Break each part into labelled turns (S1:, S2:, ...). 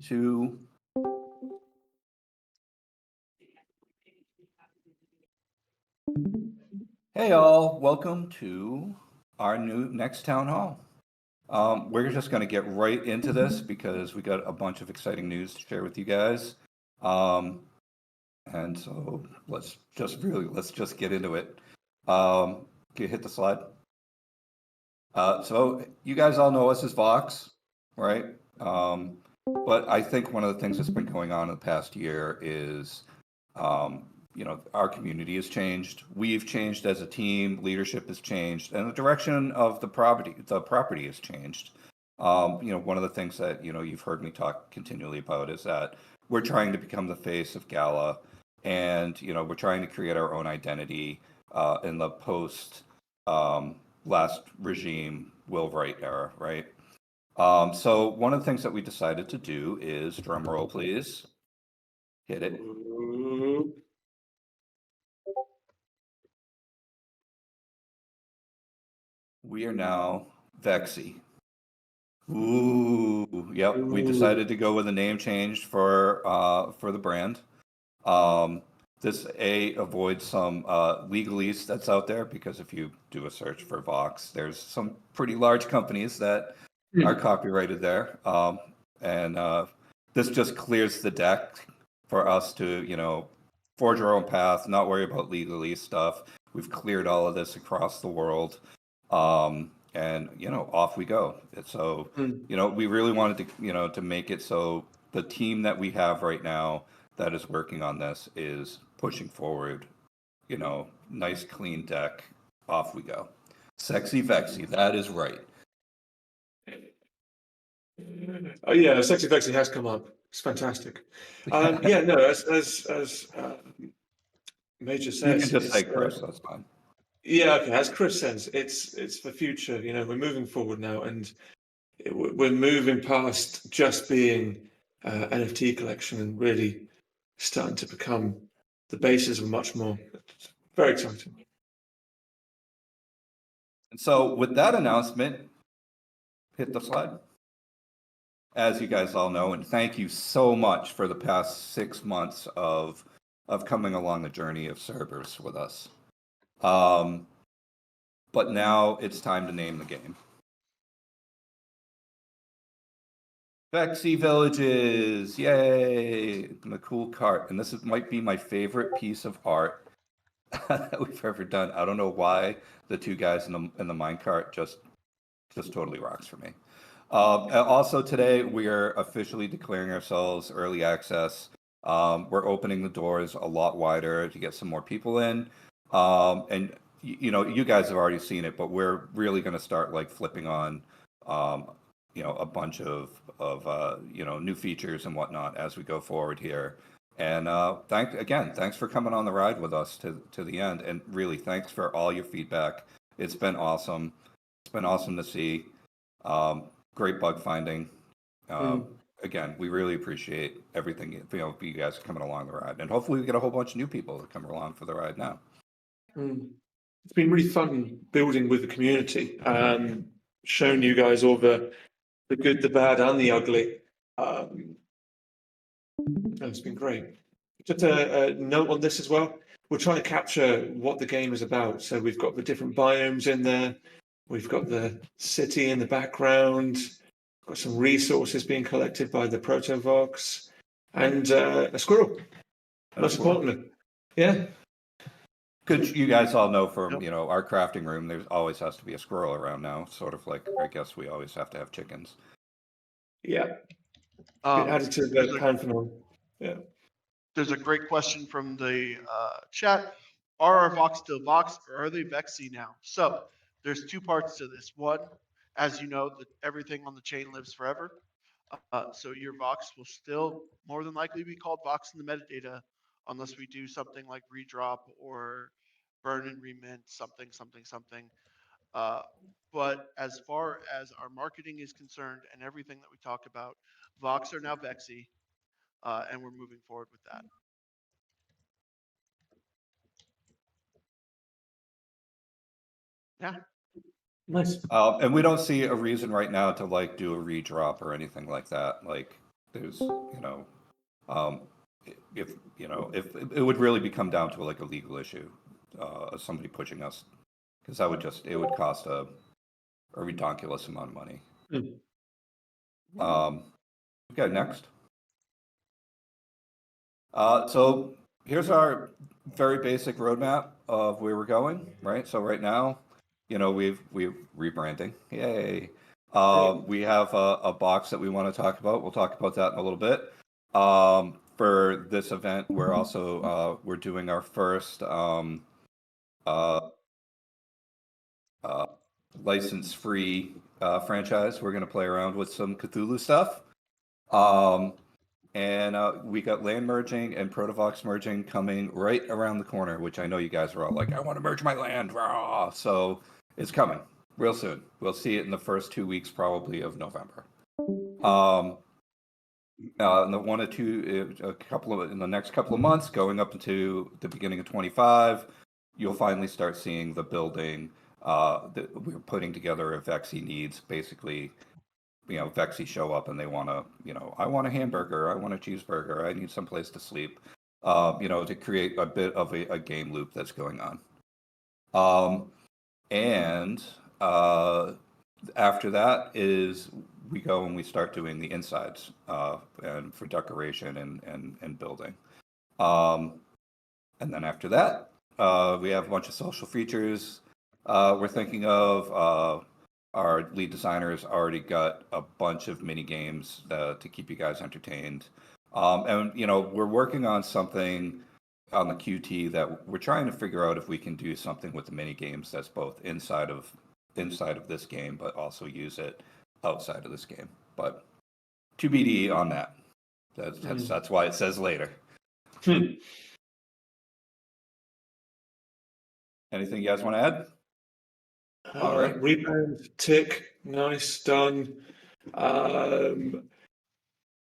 S1: 2. Hey all, welcome to our next town hall. We're just going to get right into this because we got a bunch of exciting news to share with you guys. And so let's just get into it. Can you hit the slide? So you guys all know us as Vox, right? But I think one of the things that's been going on in the past year is, our community has changed. We've changed as a team. Leadership has changed, and the direction of the property has changed. One of the things that you've heard me talk continually about is that we're trying to become the face of Gala, and we're trying to create our own identity in the post last regime Will Wright era, right? So one of the things that we decided to do is, drum roll please, hit it. We are now VEXI. Ooh, yep. We decided to go with a name change for the brand. This avoids some legalese that's out there, because if you do a search for Vox, there's some pretty large companies that are copyrighted there. And this just clears the deck for us to, forge our own path, not worry about legalese stuff. We've cleared all of this across the world. And off we go. So we really wanted to to make it so the team that we have right now that is working on this is pushing forward, nice clean deck, off we go. Sexy VEXI, that is right.
S2: Oh yeah, Sexy VEXI has come up. It's fantastic. Yeah, no, as Major says,
S1: you can just say Chris, that's fine.
S2: Yeah, okay. As Chris says, it's for future. We're moving forward now, and we're moving past just being NFT collection and really starting to become the basis of much more. It's very exciting.
S1: And so with that announcement, hit the slide. As you guys all know, and thank you so much for the past 6 months of coming along the journey of Cerberus with us. But now it's time to name the game. VEXI Villages, yay! And the cool cart, and this might be my favorite piece of art that we've ever done. I don't know why the two guys in the minecart just totally rocks for me. Also today, we are officially declaring ourselves early access. We're opening the doors a lot wider to get some more people in. And you guys have already seen it, but we're really going to start flipping on, a bunch of new features and whatnot as we go forward here. And thanks for coming on the ride with us to the end. And really, thanks for all your feedback. It's been awesome. It's been awesome to see. Great bug finding. Again, we really appreciate everything, you guys coming along the ride. And hopefully we get a whole bunch of new people to come along for the ride now.
S2: It's been really fun building with the community, showing you guys all the good, the bad, and the ugly. It's been great. Just a note on this as well. We're trying to capture what the game is about. So we've got the different biomes in there. We've got the city in the background. We've got some resources being collected by the Protovox, and a squirrel. Most importantly, yeah.
S1: Good, you guys all know from our crafting room, there's always has to be a squirrel around now. Sort of like, I guess we always have to have chickens.
S2: Yeah. Added to the pantheon. Yeah.
S3: There's a great question from the chat. Are our Vox still Vox, or are they VEXI now? So there's two parts to this. One, as you know, that everything on the chain lives forever. So your Vox will still more than likely be called Vox in the metadata, unless we do something like redrop or burn and remint something. But as far as our marketing is concerned and everything that we talked about, Vox are now VEXI, and we're moving forward with that. Yeah.
S2: Nice.
S1: And we don't see a reason right now to do a redrop or anything like that. there's, if it would really become down to like a legal issue, of somebody pushing us, because it would cost a ridiculous amount of money. Okay, next. So here's our very basic roadmap of where we're going, right? So right now, we're rebranding. Yay. We have a box that we want to talk about. We'll talk about that in a little bit. For this event, we're also we're doing our first license-free franchise. We're going to play around with some Cthulhu stuff. And we got land merging and Protovox merging coming right around the corner, which I know you guys are all like, I want to merge my land. Rah! So it's coming real soon. We'll see it in the first 2 weeks, probably, of November. In the next couple of months, going up into the beginning of 25, you'll finally start seeing the building that we're putting together a VEXI needs. Basically, VEXI show up and they want to, I want a hamburger, I want a cheeseburger, I need some place to sleep, to create a bit of a game loop that's going on. And after that is we go and we start doing the insides and for decoration and building. And then after that, we have a bunch of social features we're thinking of. Our lead designer's already got a bunch of mini games to keep you guys entertained. And we're working on something on the QT that we're trying to figure out if we can do something with the mini games that's both inside of this game, but also use it outside of this game. But TBD on that. That's why it says later. Anything you guys want to add?
S2: All right, rebrand, tick, nice, done.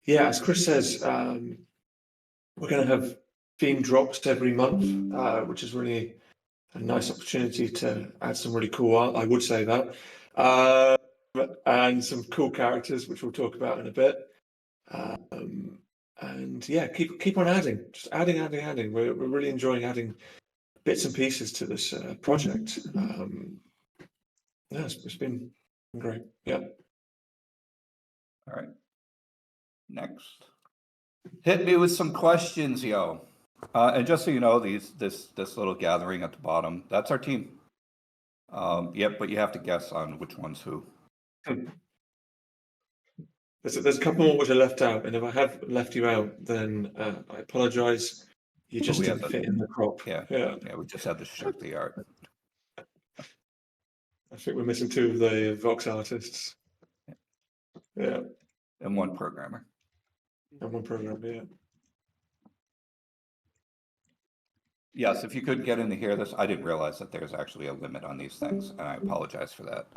S2: Yeah, as Chris says, we're going to have theme drops every month, which is really a nice opportunity to add some really cool art. I would say that, and some cool characters, which we'll talk about in a bit. And yeah, keep on adding, just adding. We're really enjoying adding bits and pieces to this project. Yeah, it's been great. Yeah.
S1: All right. Next. Hit me with some questions, yo. And just so you know, this little gathering at the bottom, that's our team. Yep, but you have to guess on which one's who.
S2: There's a couple more which are left out, and if I have left you out, then I apologize. You just didn't fit in the crop.
S1: Yeah, we just had to shirk the art.
S2: I think we're missing two of the Vox artists. Yeah.
S1: And one programmer.
S2: And one programmer, yeah.
S1: Yes, if you couldn't get in to hear this, I didn't realize that there's actually a limit on these things, and I apologize for that.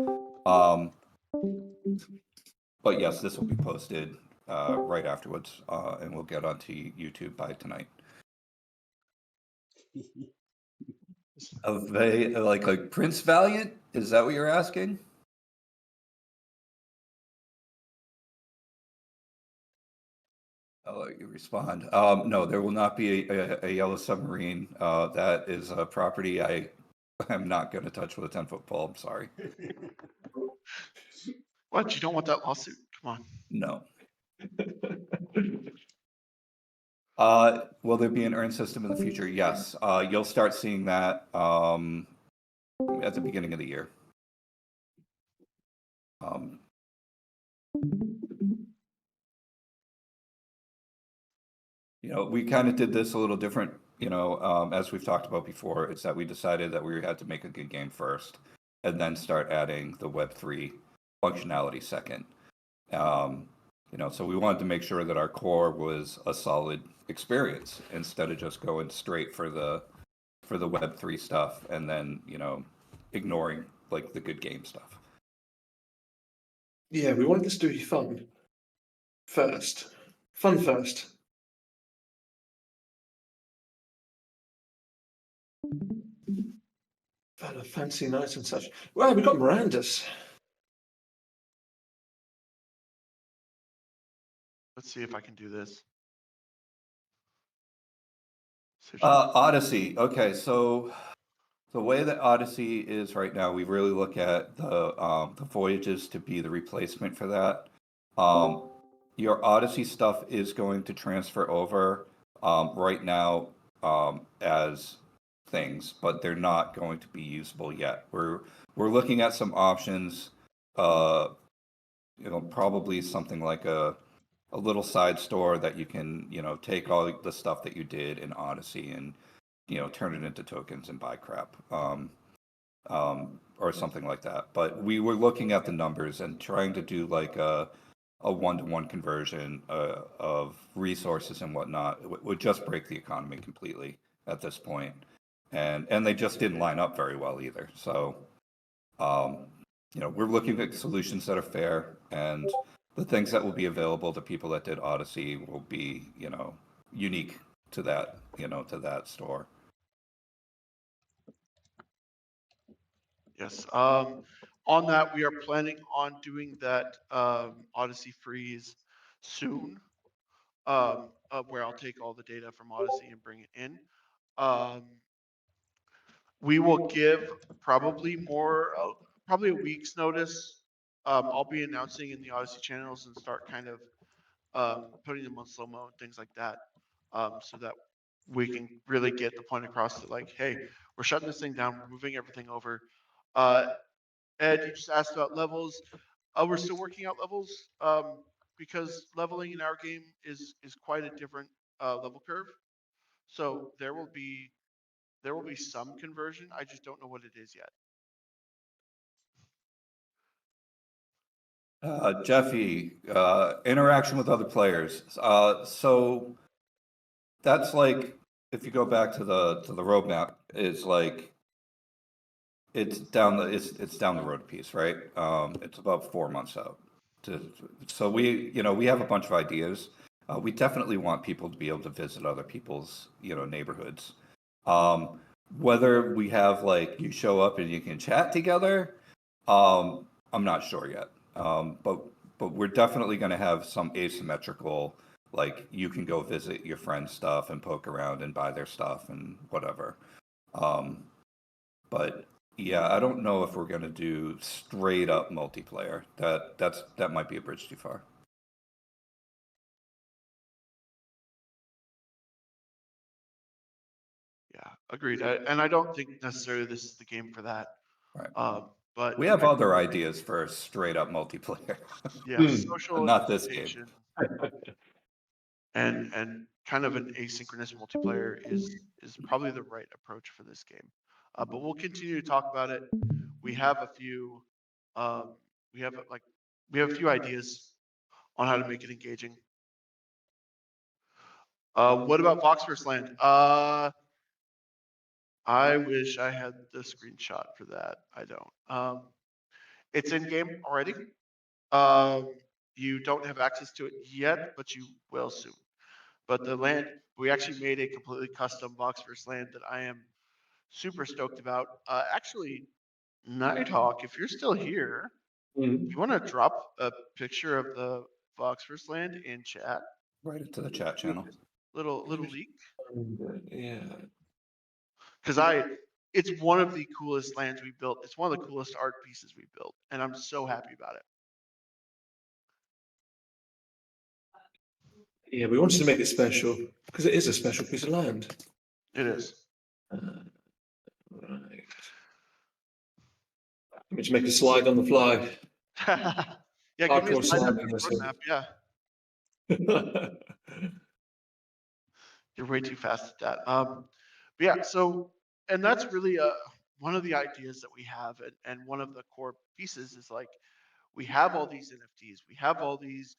S1: But yes, this will be posted right afterwards, and we'll get onto YouTube by tonight. Like Prince Valiant? Is that what you're asking? I'll let you respond. No, there will not be a yellow submarine. That is a property I am not going to touch with a 10-foot pole. I'm sorry.
S3: What? You don't want that lawsuit? Come on.
S1: No. Will there be an earn system in the future? Yes. You'll start seeing that at the beginning of the year. We kind of did this a little different, as we've talked about before. It's that we decided that we had to make a good game first and then start adding the Web3 functionality second. So we wanted to make sure that our core was a solid experience instead of just going straight for the Web3 stuff and then, ignoring like the good game stuff.
S2: Yeah, we wanted this to be fun first. Fun first. Fancy nights and such. Well, we've got Miranda's.
S3: Let's see if I can do this.
S1: Odyssey. Okay, so the way that Odyssey is right now, we really look at the Voyages to be the replacement for that. Your Odyssey stuff is going to transfer over right now as things, but they're not going to be usable yet. We're looking at some options. Probably something like a little side store that you can, take all the stuff that you did in Odyssey and, turn it into tokens and buy crap, or something like that. But we were looking at the numbers and trying to do like a one-to-one conversion of resources and whatnot. It would just break the economy completely at this point, and they just didn't line up very well either. So, we're looking at solutions that are fair, and the things that will be available to people that did Odyssey will be, unique to that, to that store.
S3: Yes. On that, we are planning on doing that Odyssey freeze soon, where I'll take all the data from Odyssey and bring it in. We will give probably probably a week's notice. I'll be announcing in the Odyssey channels and start kind of putting them on slow mo and things like that, so that we can really get the point across that, like, hey, we're shutting this thing down, we're moving everything over. Ed, you just asked about levels. We're still working out levels, because leveling in our game is quite a different level curve. So there will be some conversion. I just don't know what it is yet.
S1: Jeffy, interaction with other players. So that's like, if you go back to the roadmap, it's like it's down the road a piece, right? It's about 4 months out. So we have a bunch of ideas. We definitely want people to be able to visit other people's neighborhoods. Whether we have like you show up and you can chat together, I'm not sure yet. But we're definitely going to have some asymmetrical, like you can go visit your friend's stuff and poke around and buy their stuff and whatever. But yeah, I don't know if we're going to do straight up multiplayer. That might be a bridge too far.
S3: Yeah, agreed. And I don't think necessarily this is the game for that.
S1: Right.
S3: But
S1: We have other ideas for straight up multiplayer.
S3: yeah, social
S1: Not this game.
S3: education and kind of an asynchronous multiplayer is probably the right approach for this game. But we'll continue to talk about it. We have a few we have a few ideas on how to make it engaging. What about VEXIest Land? I wish I had the screenshot for that. I don't. It's in game already. You don't have access to it yet, but you will soon. But the land, we actually made a completely custom VEXIest Land that I am super stoked about. Actually, Nighthawk, if you're still here, you want to drop a picture of the VEXIest Land in chat?
S1: Right into the chat channel.
S3: Little leak.
S2: Yeah.
S3: Because it's one of the coolest lands we built. It's one of the coolest art pieces we built, and I'm so happy about it.
S2: Yeah, we wanted to make it special because it is a special piece of land.
S3: It is.
S2: Right. Let me just make a slide on the fly.
S3: Yeah, give me a
S2: Hardcore
S3: slide
S2: sliding,
S3: roadmap. Yeah, you're way too fast at that. But yeah, so and that's really one of the ideas that we have, and one of the core pieces is like we have all these NFTs, we have all these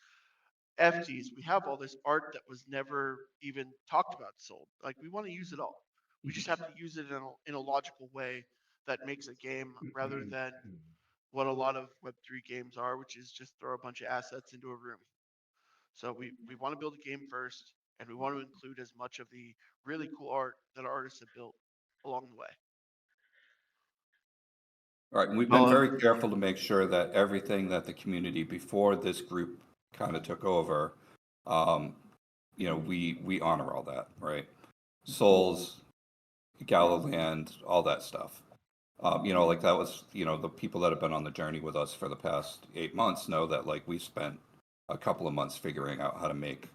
S3: FTs, we have all this art that was never even talked about sold. Like we want to use it all. We just have to use it in a logical way that makes a game rather than what a lot of Web3 games are, which is just throw a bunch of assets into a room. So we want to build a game first, and we want to include as much of the really cool art that artists have built along the way.
S1: Right, and we've been very careful to make sure that everything that the community before this group kind of took over You know, we honor all that, right? Souls, Gala Land, all that stuff. You know, like that was, you know, the people that have been on the journey with us for the past 8 months know that like we spent a couple of months figuring out how to make,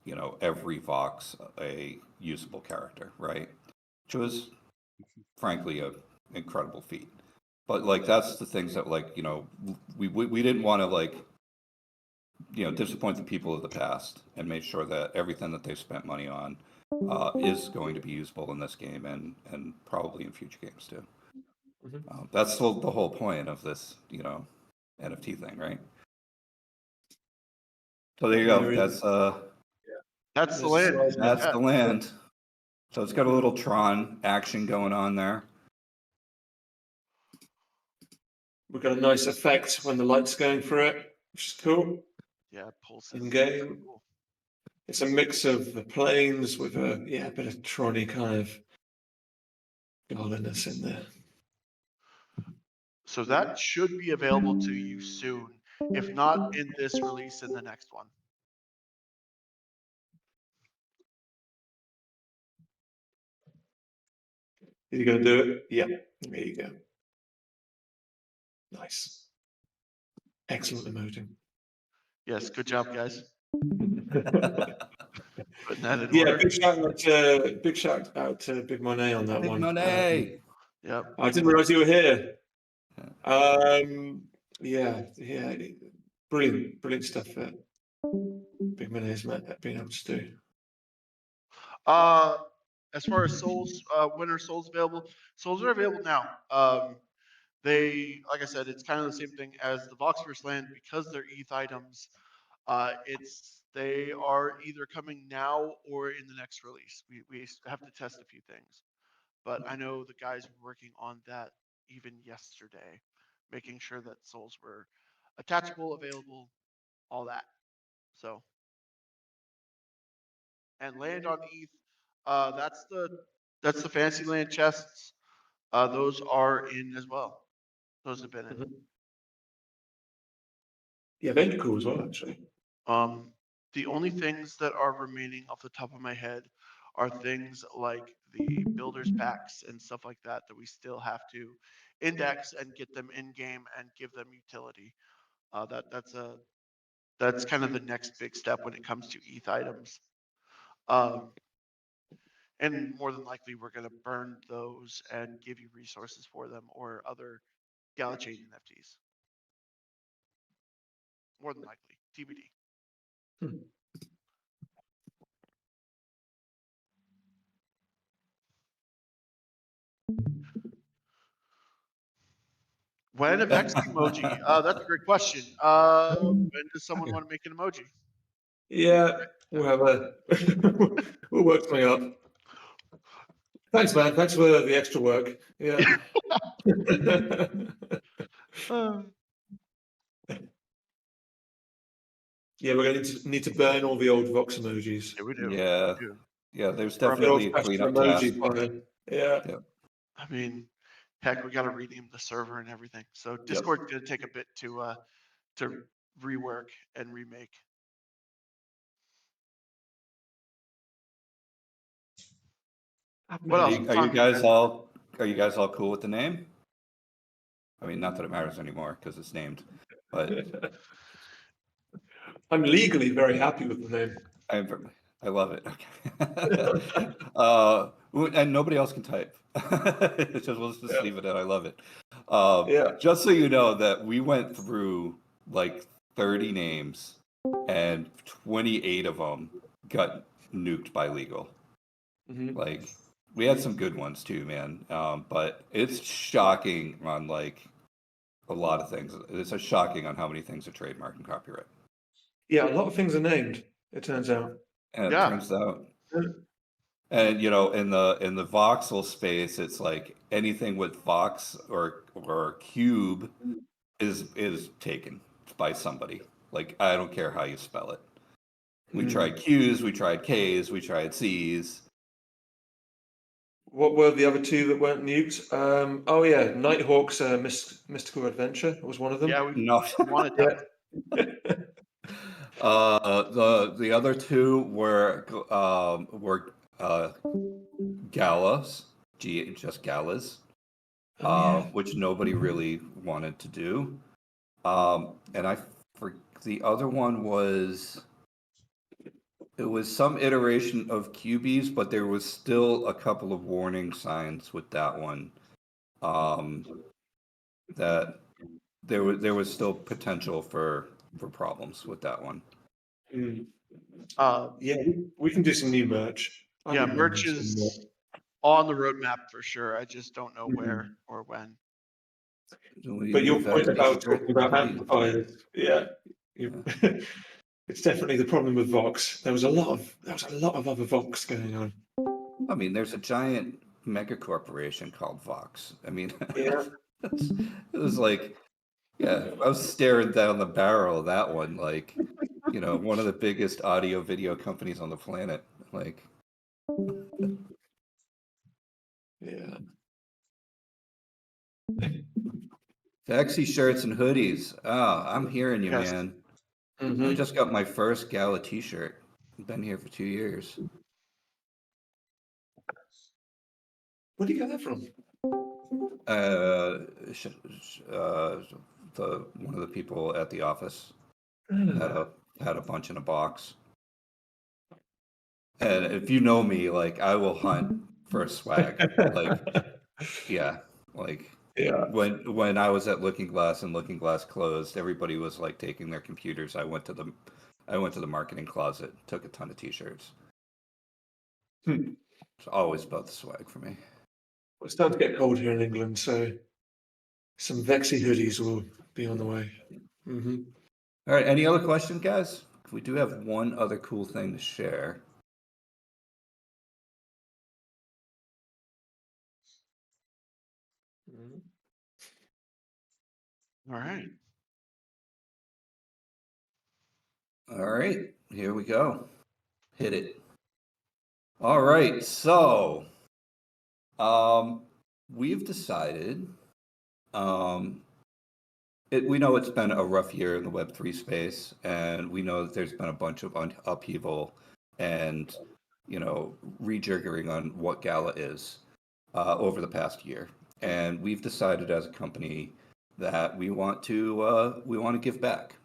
S1: you know, every Vox a usable character, right? Which was frankly a incredible feat. But like that's the things that like, you know, we didn't want to like, you know, disappoint the people of the past and make sure that everything that they spent money on is going to be usable in this game and probably in future games too. That's the whole point of this, you know, NFT thing, right? So there you go. That's
S3: the land.
S1: that's the land. So it's got a little Tron action going on there.
S2: We've got a nice effect when the light's going through it, which is cool.
S3: Yeah, pulses.
S2: In game, it's a mix of the planes with a bit of Tronny kind of godliness in there.
S3: So that should be available to you soon, if not in this release, in the next one.
S2: Are you going to do it? Yeah, there you go. Nice. Excellent emoting.
S3: Yes, good job, guys. Putting that in
S2: Yeah,
S3: order.
S2: big shout out to Big Monet on that
S1: Big
S2: one.
S1: Monet.
S3: Yep.
S2: I didn't realize you were here. Yeah, brilliant stuff that Big Monet's been able to do.
S3: As far as souls, when are souls available? Souls are available now. They, like I said, it's kind of the same thing as the Voxverse land because they're ETH items. They are either coming now or in the next release. We have to test a few things, but I know the guys were working on that even yesterday, making sure that souls were attachable, available, all that. So, and land on ETH. That's the fancy land chests. Those are in as well. Those have been in.
S2: Yeah, they're cool as well, actually.
S3: The only things that are remaining off the top of my head are things like the builders packs and stuff like that that we still have to index and get them in game and give them utility. That's kind of the next big step when it comes to ETH items. And more than likely, we're going to burn those and give you resources for them or other Gala Chain NFTs. More than likely, TBD. When a VEXI emoji? That's a great question. When does someone want to make an emoji?
S2: Yeah, we'll have we'll work something up. Thanks, man. Thanks for the extra work. Yeah. Yeah, we're going to need to burn all the old Vox emojis.
S3: Yeah, we do.
S1: Yeah.
S3: We do.
S1: Yeah, there's
S2: The
S1: definitely a
S2: old-fashioned
S1: cleanup task.
S2: emoji fire. Yeah.
S3: I mean, heck, we got to rename the server and everything. So Discord's going to take a bit to rework and remake. What else?
S1: Are you guys all cool with the name? I mean, not that it matters anymore because it's named, but
S2: I'm legally very happy with the name.
S1: I love it. Okay. And nobody else can type. Let's just leave it at I love it. Just so you know that we went through like 30 names and 28 of them got nuked by legal. Like we had some good ones too, man. But it's shocking on like a lot of things. It's shocking on how many things are trademarked and copyright.
S2: Yeah, a lot of things are named, it turns out.
S1: And it turns out. And you know, in the voxel space, it's like anything with vox or cube is taken by somebody. Like I don't care how you spell it. We tried Q's, we tried K's, we tried C's.
S2: What were the other two that weren't nuked? Oh yeah, Nighthawk's Mystical Adventure was one of them.
S3: Yeah, we wanted that.
S1: The other two were galas, just galas, which nobody really wanted to do. And the other one was, it was some iteration of QBs, but there was still a couple of warning signs with that one. That there was still potential for problems with that one.
S2: Yeah, we can do some new merch. I
S3: Yeah,
S2: wouldn't mind
S3: merch
S2: some
S3: is
S2: more.
S3: on the roadmap for sure. I just don't know where or when.
S2: But your point about talking about
S1: hoodies.
S2: amplifiers, yeah, it's definitely the problem with Vox. There was a lot of other Vox going on.
S1: I mean, there's a giant mega corporation called Vox. I mean,
S2: Yeah.
S1: it was like, yeah, I was staring down the barrel of that one, like, one of the biggest audio video companies on the planet. Like,
S2: Yeah.
S1: VEXI shirts and hoodies. Oh, I'm hearing you,
S3: Yes.
S1: man.
S2: Mm-hmm.
S1: I just got my first Gala t-shirt. I've been here for 2 years.
S2: Where do you get that from?
S1: One of the people at the office had a bunch in a box. And if you know me, like, I will hunt for swag. Like, yeah, like,
S2: Yeah.
S1: when I was at Looking Glass and Looking Glass closed, everybody was like taking their computers. I went to the marketing closet, took a ton of t-shirts. It's always about the swag for me.
S2: Well, it's starting to get cold here in England, so some VEXI hoodies will be on the way. Mm-hmm.
S1: All right, any other questions, guys? We do have one other cool thing to share.
S3: All right.
S1: All right, here we go. Hit it. All right, so we've decided, we know it's been a rough year in the Web3 space, and we know that there's been a bunch of upheaval and, rejiggering on what Gala is over the past year. And we've decided as a company that we want to give back.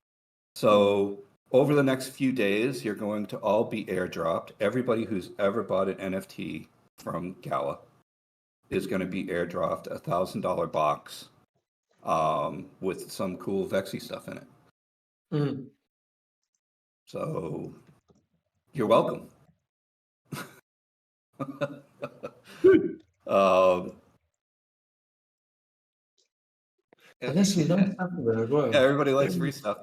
S1: So over the next few days, you're going to all be airdropped. Everybody who's ever bought an NFT from Gala is going to be airdropped a $1,000 box with some cool VEXI stuff in it.
S2: Mm.
S1: So you're welcome.
S2: And there's some nice stuff in there as well.
S1: Yeah, everybody likes free stuff.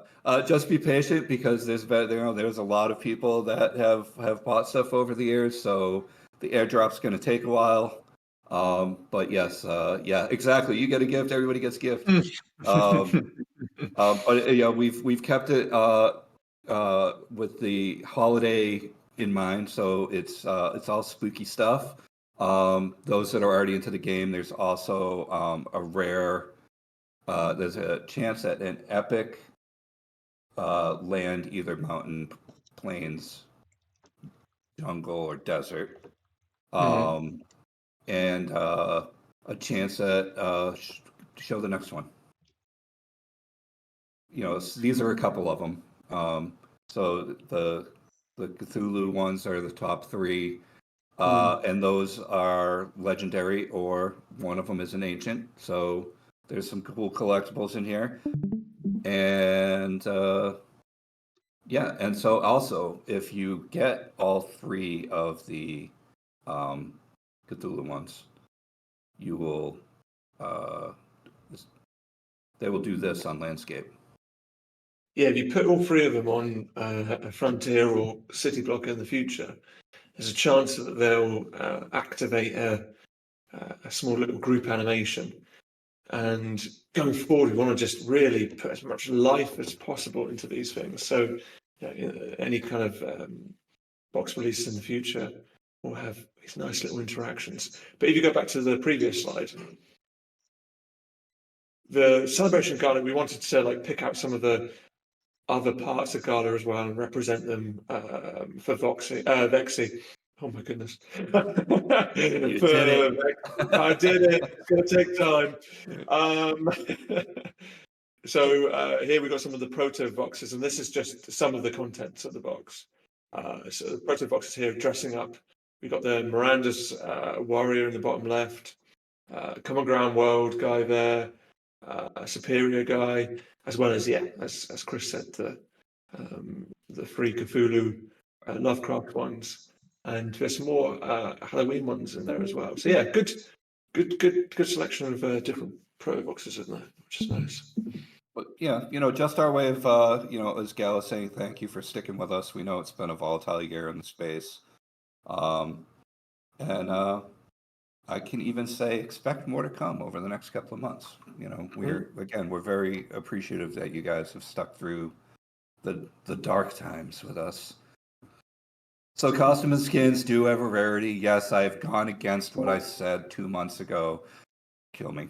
S1: Just be patient because there's a lot of people that have bought stuff over the years, so the airdrop's going to take a while. But yes, yeah, exactly. You get a gift, everybody gets a gift. But yeah, we've kept it with the holiday in mind, so it's all spooky stuff. Those that are already into the game, there's also a rare. There's a chance at an epic land, either mountain, plains, jungle, or desert, and a chance at show the next one. These are a couple of them. So the Cthulhu ones are the top three, and those are legendary, or one of them is an ancient. So there's some cool collectibles in here. And yeah, and so also, if you get all three of the Cthulhu ones, you will they will do this on landscape.
S2: Yeah, if you put all three of them on a frontier or city block in the future, there's a chance that they'll activate a small little group animation. And going forward, we want to just really put as much life as possible into these things. So any kind of box release in the future will have these nice little interactions. But if you go back to the previous slide, the celebration garden, we wanted to pick out some of the other parts of Gala as well and represent them for VEXI. Oh my goodness!
S1: You did it.
S2: I did it. It's going to take time. So here we've got some of the proto boxes, and this is just some of the contents of the box. So the proto boxes here dressing up. We've got the Miranda's warrior in the bottom left, Common Ground World guy there, Superior guy, as well as as Chris said, the free Cthulhu Lovecraft ones, and there's some more Halloween ones in there as well. So yeah, good selection of different proto boxes in there, which is nice.
S1: But yeah, just our way of, as Gala saying, thank you for sticking with us. We know it's been a volatile year in the space. And I can even say expect more to come over the next couple of months. We're very appreciative that you guys have stuck through the dark times with us. So costume and skins do have a rarity. Yes, I've gone against what I said 2 months ago. Kill me.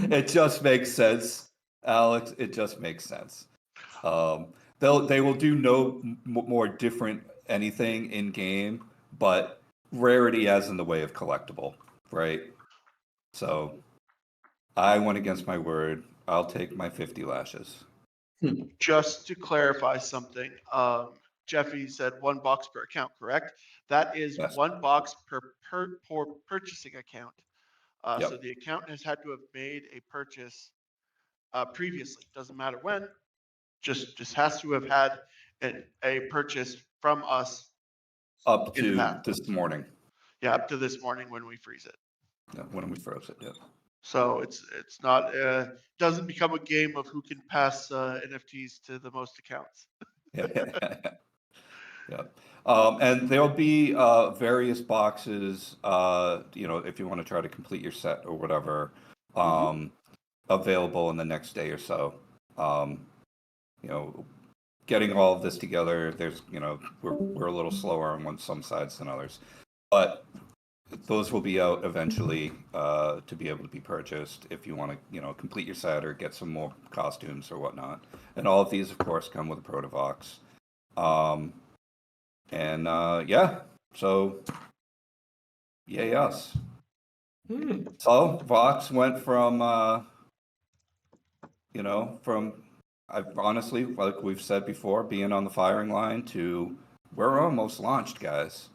S1: It just makes sense, Alex. It just makes sense. They will do no more different anything in game, but rarity as in the way of collectible, right? So I went against my word. I'll take my 50 lashes.
S3: Just to clarify something, Jeffy said 1 box per account, correct? That is
S1: Yes.
S3: 1 box per purchasing account.
S1: Yep.
S3: So the account has had to have made a purchase previously. Doesn't matter when. Just has to have had a purchase from us
S1: Up
S3: in the
S1: to
S3: past.
S1: this morning.
S3: Yeah, up to this morning when we freeze it.
S1: Yeah, when we froze it. Yeah.
S3: So it's not doesn't become a game of who can pass NFTs to the most accounts.
S1: Yeah. And there'll be various boxes, if you want to try to complete your set or whatever, available in the next day or so. Getting all of this together, there's, we're a little slower on some sides than others, but those will be out eventually to be able to be purchased if you want to, complete your set or get some more costumes or whatnot. And all of these, of course, come with a Protovox. So yay us. So Vox went from I've honestly, like we've said before, being on the firing line to we're almost launched, guys.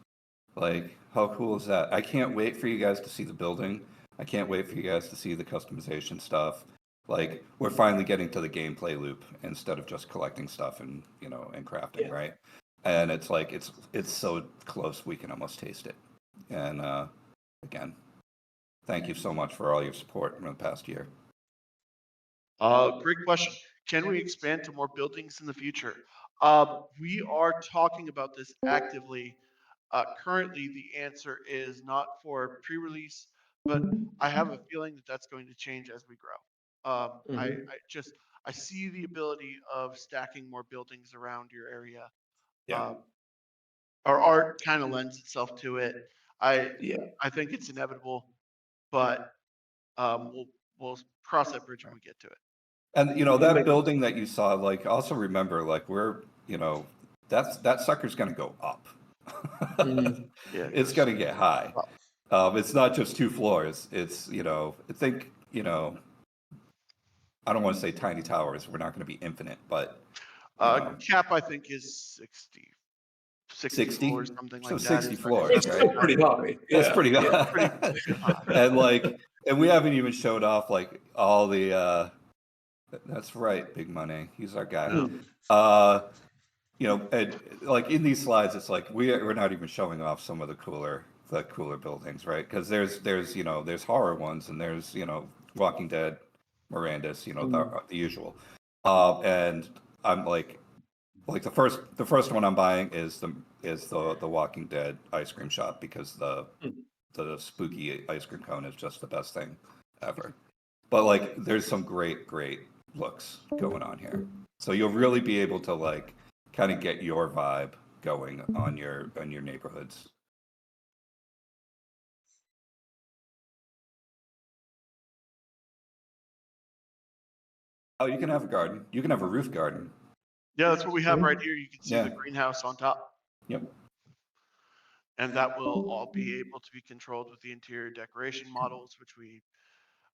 S1: Like, how cool is that? I can't wait for you guys to see the building. I can't wait for you guys to see the customization stuff. Like, we're finally getting to the gameplay loop instead of just collecting stuff and and crafting, right? And it's like it's so close we can almost taste it. And again, thank you so much for all your support in the past year.
S3: Great question. Can we expand to more buildings in the future? We are talking about this actively. Currently, the answer is not for pre-release, but I have a feeling that that's going to change as we grow. I see the ability of stacking more buildings around your area.
S1: Yeah.
S3: Our art kind of lends itself to it. I think it's inevitable, but we'll cross that bridge when we get to it.
S1: And that building that you saw, like, also remember, like, we're that sucker's gonna go up.
S3: Yeah,
S1: It's gonna get high. It's not just 2 floors. It's I think I don't want to say tiny towers. We're not going to be infinite, but
S3: cap I think is 60 floors, something like
S1: so
S3: that.
S1: 60 floors,
S2: It's
S1: right?
S2: pretty high.
S1: It's pretty high.
S3: Pretty high.
S1: And we haven't even showed off like all the. That's right, Big Money. He's our guy. And like in these slides, it's like we're not even showing off some of the cooler buildings, right? Because there's horror ones and there's Walking Dead, Miranda's, the usual. And I'm like the first one I'm buying is the Walking Dead ice cream shop because the spooky ice cream cone is just the best thing ever. But like there's some great looks going on here, so you'll really be able to like kind of get your vibe going on your neighborhoods. Oh, you can have a garden. You can have a roof garden.
S3: Yeah, that's what we have right here. You can see
S1: Yeah.
S3: the greenhouse on top.
S1: Yep.
S3: And that will all be able to be controlled with the interior decoration models, which we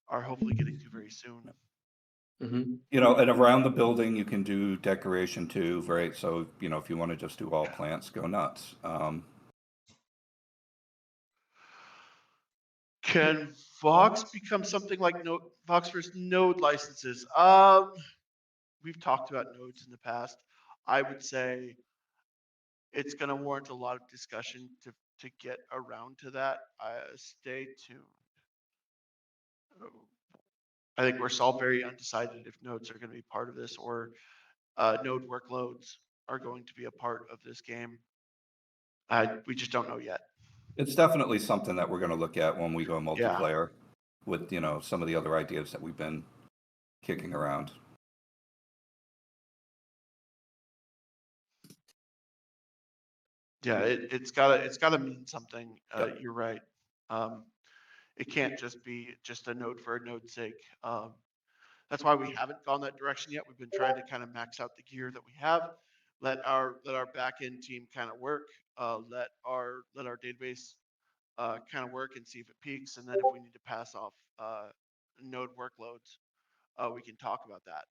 S3: are hopefully getting to very soon.
S2: Mhm.
S1: You know, and around the building, you can do decoration too, right? So, you know, if you want to just do all plants, go nuts.
S3: Can Vox become something like Vox versus Node licenses? We've talked about nodes in the past. I would say it's going to warrant a lot of discussion to get around to that. Stay tuned. I think we're all very undecided if nodes are going to be part of this, or node workloads are going to be a part of this game. We just don't know yet.
S1: It's definitely something that we're going to look at when we go
S3: Yeah.
S1: multiplayer with, you know, some of the other ideas that we've been kicking around.
S3: Yeah, it's gotta mean something.
S1: Yep.
S3: You're right. It can't just be just a node for a node's sake. That's why we haven't gone that direction yet. We've been trying to kind of max out the gear that we have, let our back end team kind of work, let our database kind of work and see if it peaks, and then if we need to pass off node workloads, we can talk about that.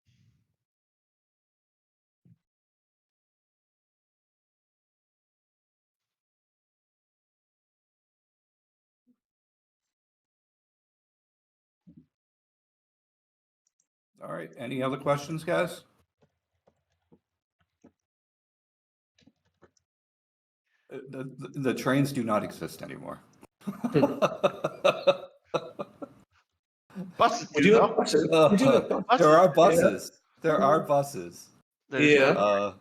S1: All right. Any other questions, guys? The trains do not exist anymore.
S3: Buses
S2: We
S3: do
S2: do have
S3: though.
S2: buses. We do have buses.
S1: There are
S2: Yeah.
S1: buses. There are buses.
S3: There's
S2: Yeah.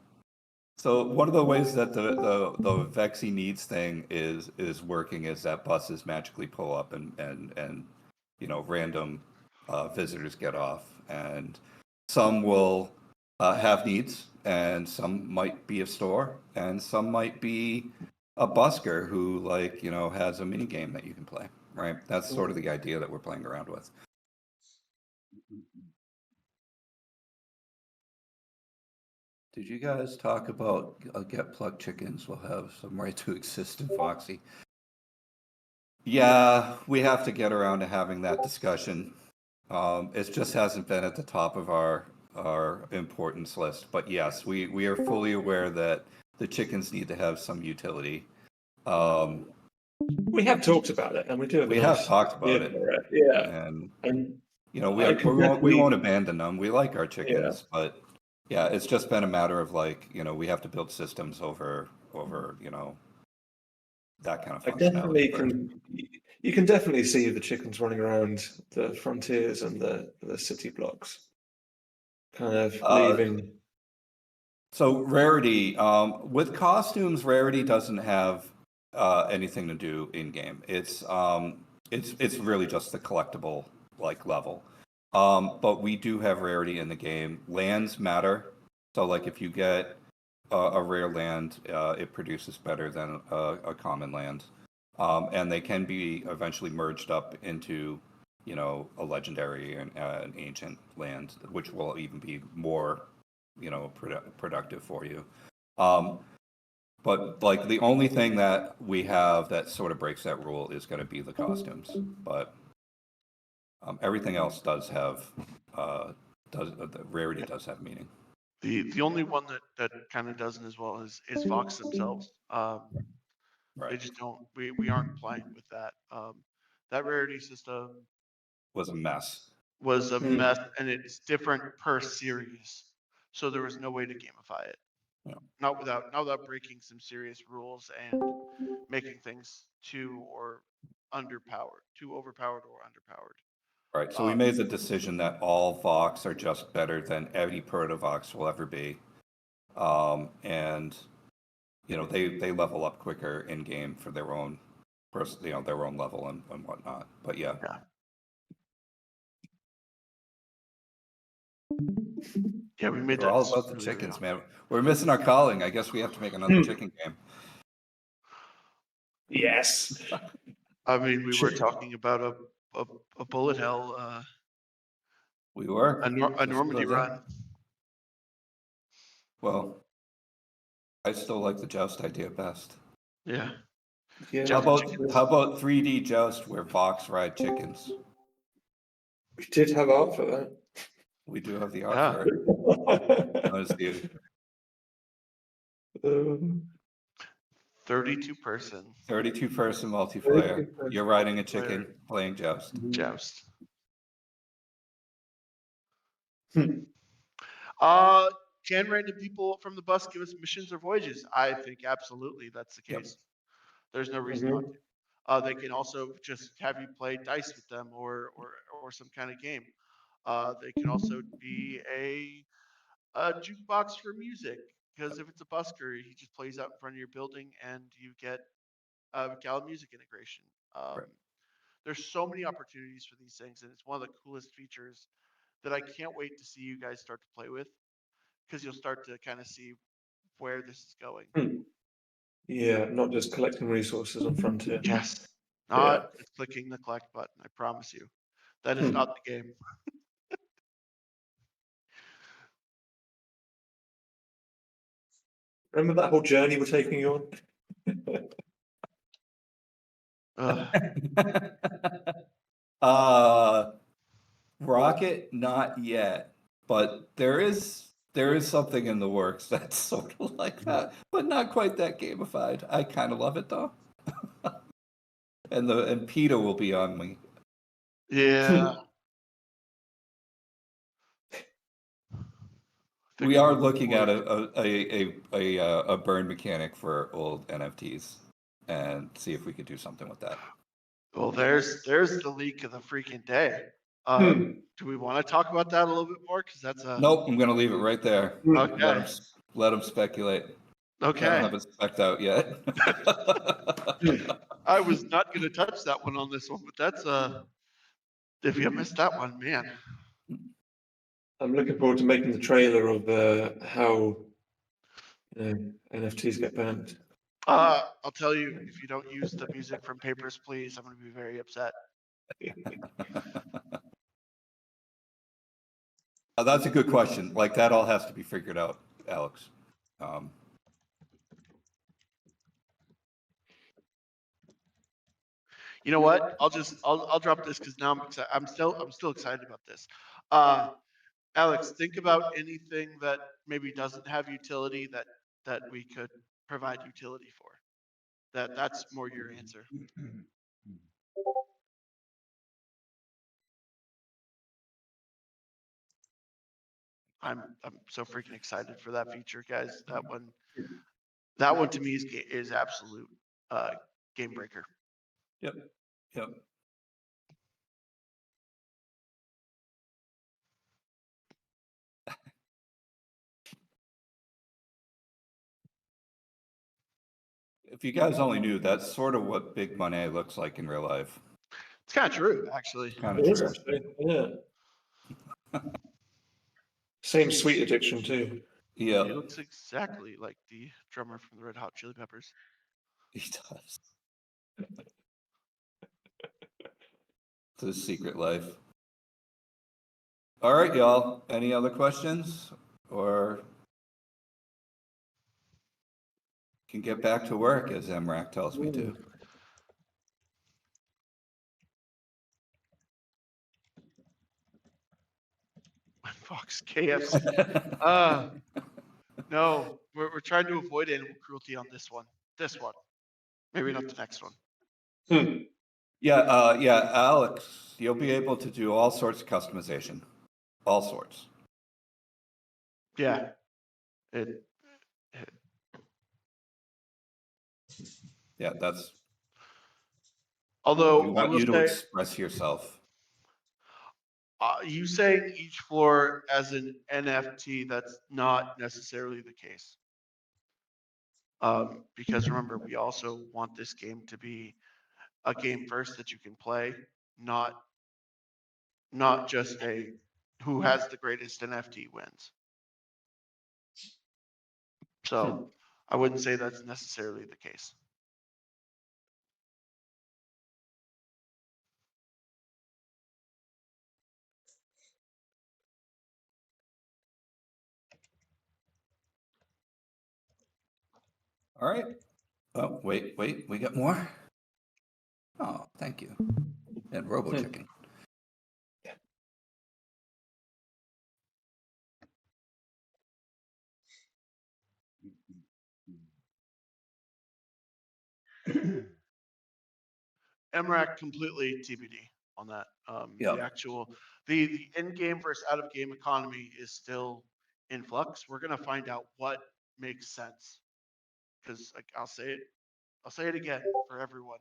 S1: So one of the ways that the VEXI needs thing is working is that buses magically pull up and you know, random visitors get off, and some will have needs, and some might be a store, and some might be a busker who, like, you know, has a mini game that you can play, right? That's sort of the idea that we're playing around with. Did you guys talk about get plucked chickens will have some right to exist in Foxy? Yeah, we have to get around to having that discussion. It just hasn't been at the top of our importance list. But yes, we are fully aware that the chickens need to have some utility.
S2: We have talked about it, and we do have.
S1: We have talked about it.
S2: Yeah.
S1: And you know, we
S2: I can
S1: won't
S2: definitely-
S1: abandon them. We like our chickens, but yeah, it's just been a matter of, like, you know, we have to build systems over you know, that kind of
S2: I
S1: functionality.
S2: definitely can. You can definitely see the chickens running around the frontiers and the city blocks, kind of leaving.
S1: So Rarity, with costumes, Rarity doesn't have anything to do in game. It's really just the collectible like level. But we do have Rarity in the game. Lands matter. So like if you get a rare land, it produces better than a common land. And they can be eventually merged up into, you know, a legendary and an ancient land, which will even be more, you know, productive for you. But like the only thing that we have that sort of breaks that rule is going to be the costumes. But everything else does have the Rarity does have meaning.
S3: the only one that kind of doesn't as well is Vox themselves.
S1: Right.
S3: They just don't. We aren't playing with that. That rarity system
S1: Was a mess.
S3: was a mess, and it's different per series, so there was no way to gamify it.
S1: Yeah.
S3: Not without breaking some serious rules and making things too overpowered or underpowered.
S1: Right. So we made the decision that all Vox are just better than any Proto Vox will ever be. And you know, they level up quicker in game for their own you know, their own level and whatnot. But yeah.
S3: Yeah, we made
S1: We're
S3: that.
S1: all about the chickens, man. We're missing our calling. I guess we have to make another chicken game.
S2: Yes.
S3: I mean, we were talking about a bullet hell
S1: We were.
S3: A Normandy run.
S1: Well, I still like the joust idea best.
S3: Yeah.
S2: Yeah.
S1: How
S3: Chickens.
S1: about 3D joust where Vox ride chickens?
S2: We did have art for that.
S1: We do have the art
S3: Yeah.
S1: for it. Let's see.
S3: 32 person
S1: 32-person multiplayer. You're riding a chicken, playing joust.
S3: joust.
S2: Hmm.
S3: Can random people from the bus give us missions or voyages? I think absolutely that's the
S1: Yep.
S3: case. There's no reason not to. They can also just have you play dice with them or some kind of game. They can also be a jukebox for music, because if it's a busker, he just plays out in front of your building and you get Gala music integration.
S1: Right.
S3: There's so many opportunities for these things, and it's one of the coolest features that I can't wait to see you guys start to play with, because you'll start to kind of see where this is going.
S2: Yeah, not just collecting resources on Frontier.
S3: Yes, not just clicking the collect button. I promise you, that is not the game.
S2: Remember that whole journey we're taking you on?
S1: Rocket, not yet, but there is something in the works that's sort of like that, but not quite that gamified. I kind of love it though. and PETA will be on me.
S3: Yeah.
S1: We are looking at a burn mechanic for old NFTs and see if we could do something with that.
S3: Well, there's the leak of the freaking day. Do we want to talk about that a little bit more? Because that's a
S1: Nope. I'm gonna leave it right there.
S3: okay.
S1: Let them speculate. I
S3: Okay.
S1: don't have it spec'd out yet.
S3: I was not going to touch that one on this one, but that's if you missed that one, man.
S2: I'm looking forward to making the trailer of how NFTs get banned.
S3: I'll tell you, if you don't use the music from Papers, Please, I'm going to be very upset.
S1: That's a good question. Like that all has to be figured out, Alex.
S3: You know what? I'll drop this because now I'm still excited about this. Alex, think about anything that maybe doesn't have utility that we could provide utility for. That's more your answer. I'm so freaking excited for that feature, guys. That one to me is absolute game breaker.
S1: Yep. If you guys only knew, that's sort of what Big Money looks like in real life.
S3: It's kind of true, actually.
S1: Kind
S2: It
S1: of
S2: is
S1: true.
S2: actually, yeah. Same sweet addiction too.
S1: Yeah,
S3: He looks exactly like the drummer from the Red Hot Chili Peppers.
S1: he does. It's his secret life. All right, y'all. Any other questions? Or can get back to work, as MRAC tells me to.
S3: Fox KFC. No, we're trying to avoid animal cruelty on this one. This one, maybe not the next one.
S1: Yeah, Alex, you'll be able to do all sorts of customization. All sorts.
S3: Yeah.
S1: Yeah, that's.
S3: Although
S1: We
S3: I
S1: want
S3: will
S1: you to
S3: say,
S1: express yourself.
S3: you saying each floor as an NFT, that's not necessarily the case. Because remember, we also want this game to be a game first that you can play, not just a who has the greatest NFT wins. So I wouldn't say that's necessarily the case.
S1: All right. Oh, wait, we got more? Oh, thank you. And Robo Chicken.
S3: MRAC completely TBD on that.
S1: Yep.
S3: The actual, the in-game versus out-of-game economy is still in flux. We're gonna find out what makes sense. Because like I'll say it again for everyone.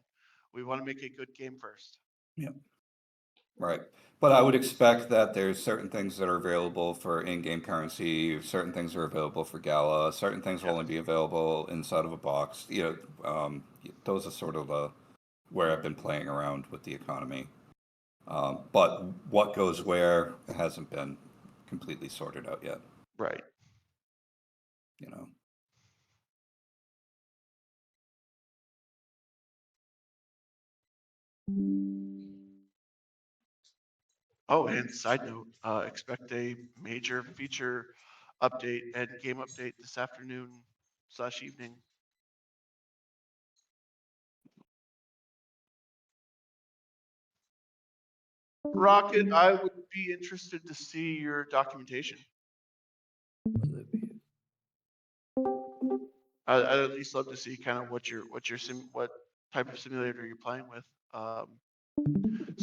S3: We want to make a good game first.
S1: Yep. Right. But I would expect that there's certain things that are available for in-game currency, certain things are available for Gala, certain things will only be available inside of a box. Those are sort of where I've been playing around with the economy. But what goes where hasn't been completely sorted out yet,
S3: Right.
S1: you know.
S3: Oh, and side note, expect a major feature update and game update this afternoon/evening. Rocket, I would be interested to see your documentation. I'd at least love to see kind of what type of simulator you're playing with. So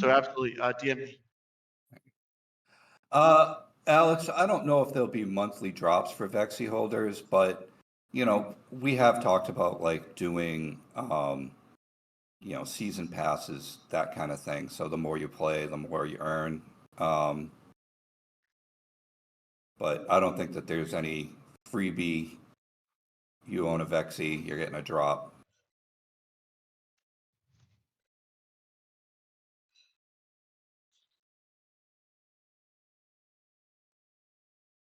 S3: absolutely, DM me.
S1: Alex, I don't know if there'll be monthly drops for VEXI holders, but we have talked about like doing season passes, that kind of thing. So the more you play, the more you earn. But I don't think that there's any freebie. You own a VEXI, you're getting a drop.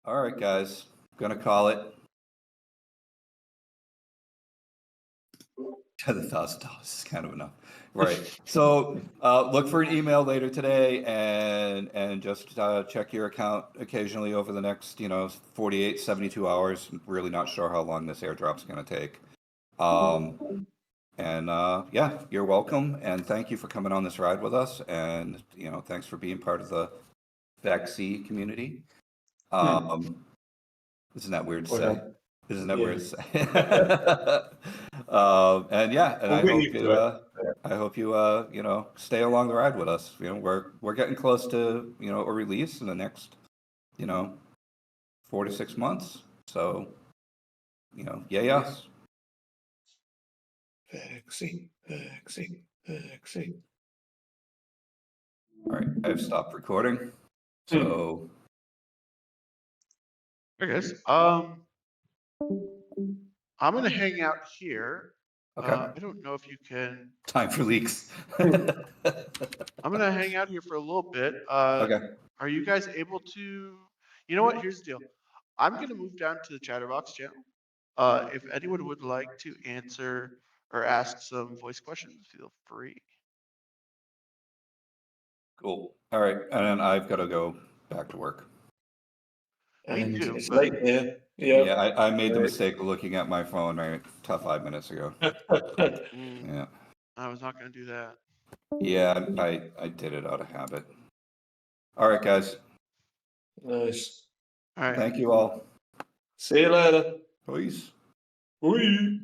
S1: All right, guys, gonna call it. $1,000 is kind of enough, right? So look for an email later today, and just check your account occasionally over the next 48, 72 hours. Really not sure how long this airdrop's going to take. Yeah, you're welcome, and thank you for coming on this ride with us, and thanks for being part of the VEXI community. Isn't that weird to say? Isn't that weird to say? And I hope you stay along the ride with us. We're getting close to a release in the next 4 to 6 months. So yay us.
S2: VEXI.
S1: All right, I've stopped recording. So
S3: There it is. I'm gonna hang out here.
S1: okay.
S3: I don't know if you can.
S1: Time for leaks.
S3: I'm gonna hang out here for a little bit.
S1: Okay.
S3: Are you guys able to? You know what? Here's the deal. I'm gonna move down to the Chatterbox channel. If anyone would like to answer or ask some voice questions, feel free.
S1: Cool. All right, and then I've got to go back to work.
S2: And
S3: too,
S2: it's
S3: but-
S2: late here.
S1: Yeah, I made the mistake of looking at my phone right 5 minutes ago. Yeah.
S3: I was not gonna do that.
S1: Yeah, I did it out of habit. All right, guys.
S2: Nice.
S3: All right.
S1: Thank you all.
S2: See you later.
S1: Peace.
S2: Bye.